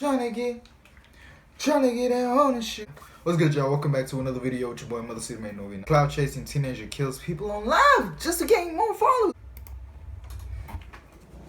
Trying to get that ownership. What's good, y'all? Welcome back to another video with your boy MotherCitiMadeNovi. Clout chasing teenager kills people on live just to gain more followers.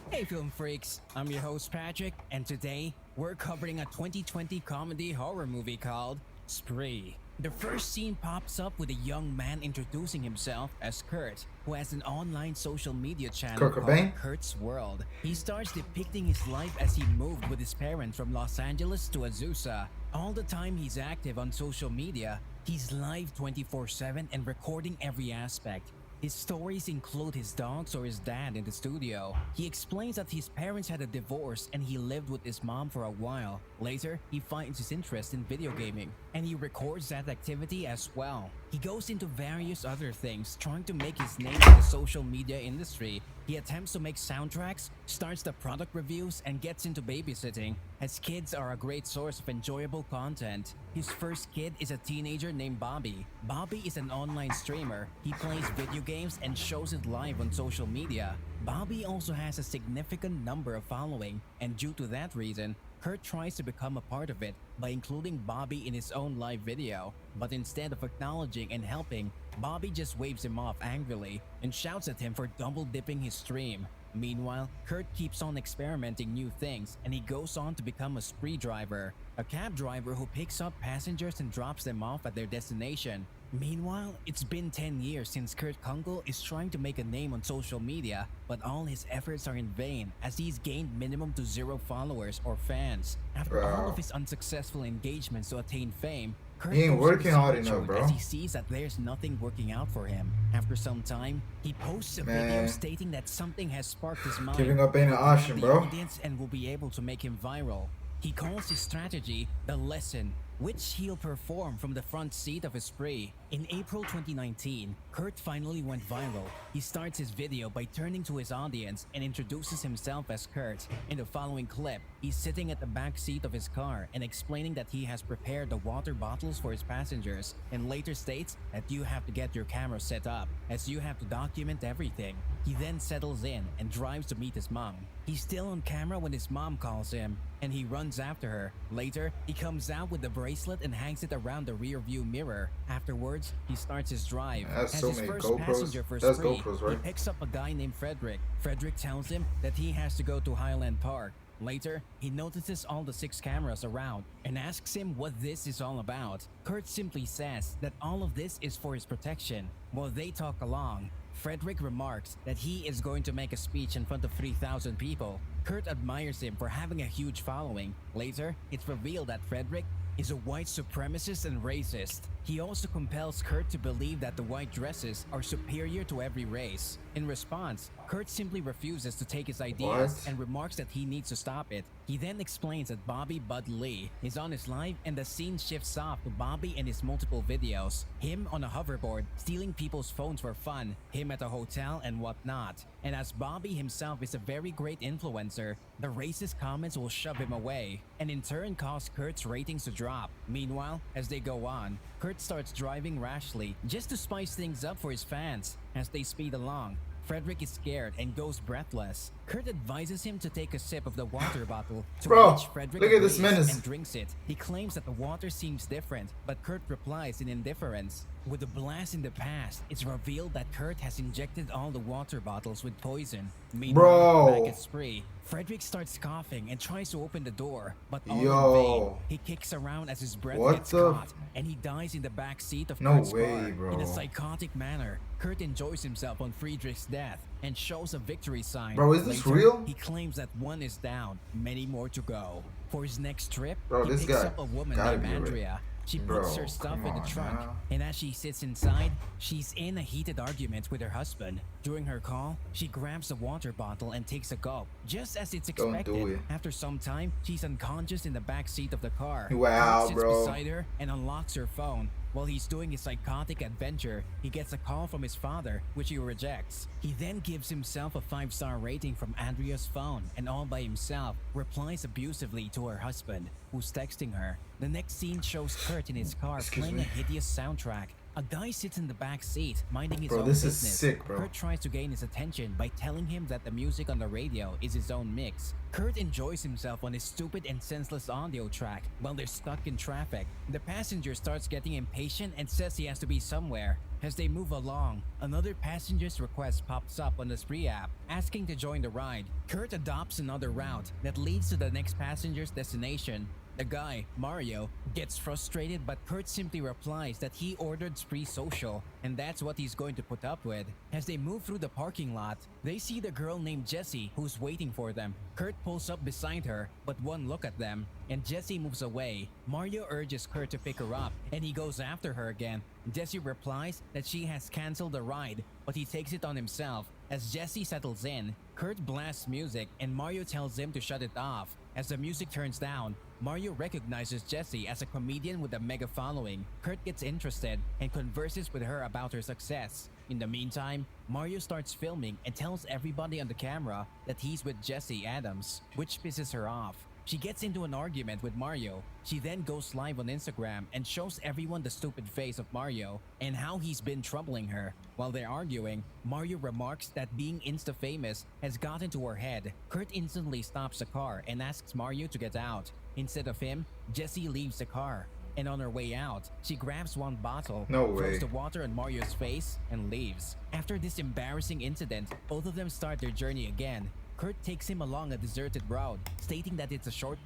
Hey film freaks, I'm your host Patrick, and today we're covering a 2020 comedy horror movie called Spree. The first scene pops up with a young man introducing himself as Kurt, who has an online social media channel called Kurt's World. He starts depicting his life as he moved with his parents from Los Angeles to Azusa. All the time he's active on social media, he's live 24/7 and recording every aspect. His stories include his dogs or his dad in the studio. He explains that his parents had a divorce and he lived with his mom for a while. Later, he finds his interest in video gaming, and he records that activity as well. He goes into various other things, trying to make his name in the social media industry. He attempts to make soundtracks, starts the product reviews, and gets into babysitting, as kids are a great source of enjoyable content. His first kid is a teenager named Bobby. Bobby is an online streamer. He plays video games and shows it live on social media. Bobby also has a significant number of following, and due to that reason, Kurt tries to become a part of it by including Bobby in his own live video. But instead of acknowledging and helping, Bobby just waves him off angrily and shouts at him for double-dipping his stream. Meanwhile, Kurt keeps on experimenting new things, and he goes on to become a spree driver, a cab driver who picks up passengers and drops them off at their destination. Meanwhile, it's been 10 years since Kurt Kunkel is trying to make a name on social media, but all his efforts are in vain as he's gained minimum to 0 followers or fans. After all of his unsuccessful engagements to attain fame, Kurt he ain't working hard enough, bro. As he sees that there's nothing working out for him. After some time, he posts a video stating that something has sparked his mind. Giving up ain't an option, bro. And will be able to make him viral. He calls his strategy the lesson, which he'll perform from the front seat of his spree. In April 2019, Kurt finally went viral. He starts his video by turning to his audience and introduces himself as Kurt. In the following clip, he's sitting at the back seat of his car and explaining that he has prepared the water bottles for his passengers, and later states that you have to get your camera set up, as you have to document everything. He then settles in and drives to meet his mom. He's still on camera when his mom calls him, and he runs after her. Later, he comes out with the bracelet and hangs it around the rear view mirror. Afterwards, he starts his drive. That's As so his many first GoPros. passenger for That's spree, GoPros, right? he picks up a guy named Frederick. Frederick tells him that he has to go to Highland Park. Later, he notices all the 6 cameras around and asks him what this is all about. Kurt simply says that all of this is for his protection. While they talk along, Frederick remarks that he is going to make a speech in front of 3,000 people. Kurt admires him for having a huge following. Later, it's revealed that Frederick is a white supremacist and racist. He also compels Kurt to believe that the white dresses are superior to every race. In response, Kurt simply refuses to take his ideas and remarks that he needs to stop it. He then explains that Bobby Bud Lee is on his live, and the scene shifts off to Bobby and his multiple videos. Him on a hoverboard, stealing people's phones for fun, him at a hotel and whatnot. And as Bobby himself is a very great influencer, the racist comments will shove him away, and in turn cause Kurt's ratings to drop. Meanwhile, as they go on, Kurt starts driving rashly just to spice things up for his fans. As they speed along, Frederick is scared and goes breathless. Kurt advises him to take a sip of the water bottle, to which Frederick look at this menace and drinks it. He claims that the water seems different, but Kurt replies in indifference. With a blast in the past, it's revealed that Kurt has injected all the water bottles with poison. Meanwhile, back at spree, Frederick starts coughing and tries to open the door, but all in vain. He kicks around as his breath gets caught, and he dies in the back seat of Kurt's car. Bro. In a psychotic manner, Kurt enjoys himself on Friedrich's death and shows a victory sign. Bro, is this real? He claims that one is down, many more to go. For his next trip, bro, he picks up a woman named Andrea. She puts her stuff in the trunk, and as she sits inside, she's in a heated argument with her husband. During her call, she grabs a water bottle and takes a gulp, just as it's expected. After some time, she's unconscious in the back seat of the car. Wow, Kurt sits beside her and unlocks her phone. While he's doing his psychotic adventure, he gets a call from his father, which he rejects. He then gives himself a 5-star rating from Andrea's phone, and all by himself replies abusively to her husband, who's texting her. The next scene shows Kurt in his car playing a hideous soundtrack. A guy sits in the back seat, minding his own business. Is sick, bro. Kurt tries to gain his attention by telling him that the music on the radio is his own mix. Kurt enjoys himself on his stupid and senseless audio track while they're stuck in traffic. The passenger starts getting impatient and says he has to be somewhere. As they move along, another passenger's request pops up on the Spree app, asking to join the ride. Kurt adopts another route that leads to the next passenger's destination. The guy, Mario, gets frustrated, but Kurt simply replies that he ordered Spree Social, and that's what he's going to put up with. As they move through the parking lot, they see the girl named Jessie who's waiting for them. Kurt pulls up beside her, but one look at them, and Jessie moves away. Mario urges Kurt to pick her up, and he goes after her again. Jessie replies that she has cancelled the ride, but he takes it on himself. As Jessie settles in, Kurt blasts music, and Mario tells him to shut it off. As the music turns down, Mario recognizes Jessie as a comedian with a mega following. Kurt gets interested and converses with her about her success. In the meantime, Mario starts filming and tells everybody on the camera that he's with Jessie Adams, which pisses her off. She gets into an argument with Mario. She then goes live on Instagram and shows everyone the stupid face of Mario and how he's been troubling her. While they're arguing, Mario remarks that being insta-famous has gotten to her head. Kurt instantly stops the car and asks Mario to get out. Instead of him, Jessie leaves the car. And on her way out, she grabs one bottle, throws the water on Mario's face, and leaves. After this embarrassing incident, both of them start their journey again. Kurt takes him along a deserted road, stating that it's a short...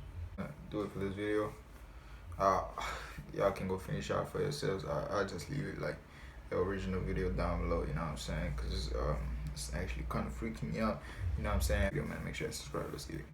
Do it for this video. Y'all can go finish out for yourselves. I'll just leave it like the original video down below, you know what I'm saying? Because it's actually kind of freaking me out, you know what I'm saying? Yo, man, make sure to subscribe. Let's get it.